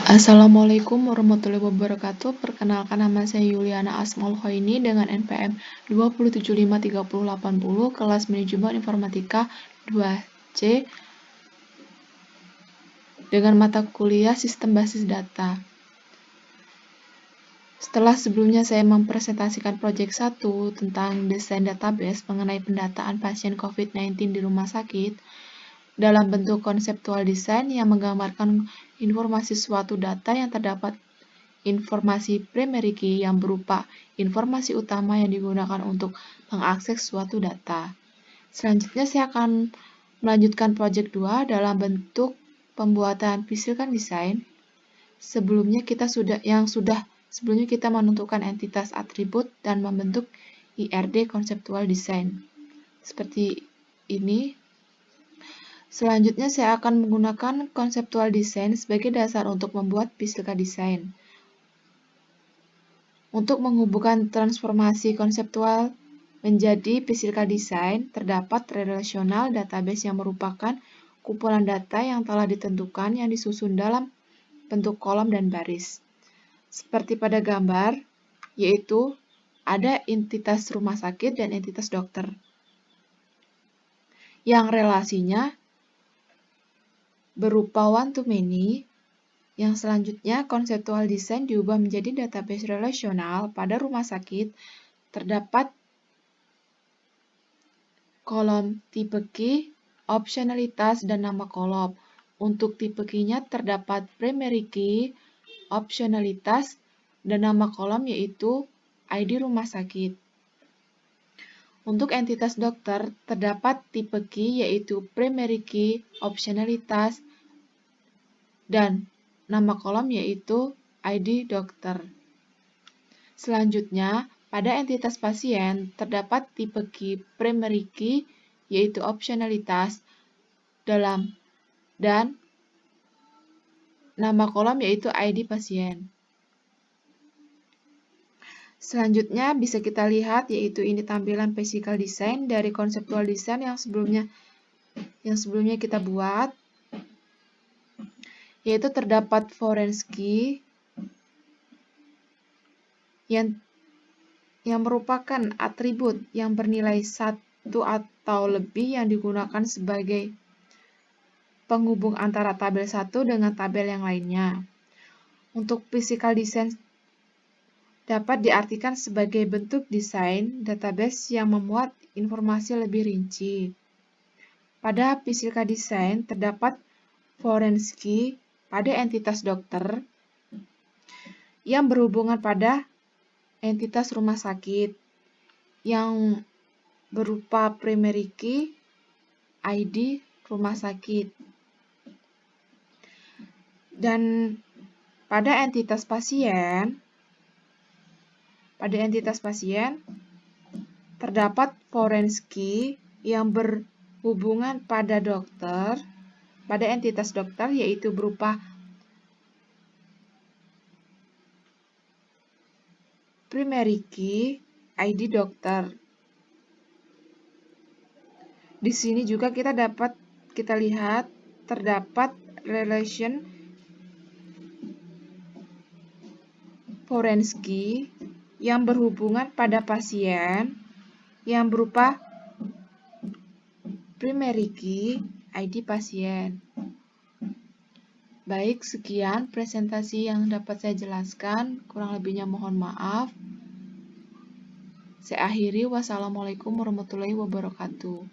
Assalamualaikum warahmatullahi wabarakatuh. Perkenalkan, nama saya Yuliana Asmaul Khoini dengan NPM 2753080, kelas Manajemen Informatika 2C dengan mata kuliah Sistem Basis Data. Setelah sebelumnya saya mempresentasikan proyek 1 tentang desain database mengenai pendataan pasien COVID-19 di rumah sakit dalam bentuk konseptual desain yang menggambarkan informasi suatu data yang terdapat informasi primary key yang berupa informasi utama yang digunakan untuk mengakses suatu data. Selanjutnya saya akan melanjutkan proyek 2 dalam bentuk pembuatan physical design. Sebelumnya kita menentukan entitas atribut dan membentuk IRD conceptual design. Seperti ini. Selanjutnya saya akan menggunakan conceptual design sebagai dasar untuk membuat physical design. Untuk menghubungkan transformasi konseptual menjadi physical design, terdapat relational database yang merupakan kumpulan data yang telah ditentukan yang disusun dalam bentuk kolom dan baris. Seperti pada gambar, yaitu ada entitas rumah sakit dan entitas dokter, yang relasinya berupa one to many. Yang selanjutnya, conceptual design diubah menjadi database relasional. Pada rumah sakit, terdapat kolom tipe key, opsionalitas, dan nama kolom. Untuk tipe key-nya terdapat primary key, opsionalitas, dan nama kolom yaitu ID rumah sakit. Untuk entitas dokter, terdapat tipe key yaitu primary key, opsionalitas, dan nama kolom yaitu ID dokter. Selanjutnya, pada entitas pasien, terdapat tipe key primary key yaitu opsionalitas dan nama kolom yaitu ID pasien. Selanjutnya bisa kita lihat yaitu ini tampilan physical design dari conceptual design yang sebelumnya kita buat, yaitu terdapat foreign key yang merupakan atribut yang bernilai 1 atau lebih yang digunakan sebagai penghubung antara tabel 1 dengan tabel yang lainnya. Untuk physical design dapat diartikan sebagai bentuk desain database yang memuat informasi lebih rinci. Pada physical design terdapat foreign key pada entitas dokter yang berhubungan pada entitas rumah sakit yang berupa primary key, ID rumah sakit. Dan pada entitas pasien terdapat foreign key yang berhubungan pada dokter, pada entitas dokter yaitu berupa primary key, ID dokter. Di sini juga kita lihat terdapat relation foreign key yang berhubungan pada pasien yang berupa primary key, ID pasien. Baik, sekian presentasi yang dapat saya jelaskan. Kurang lebihnya mohon maaf. Saya akhiri. Wassalamualaikum warahmatullahi wabarakatuh.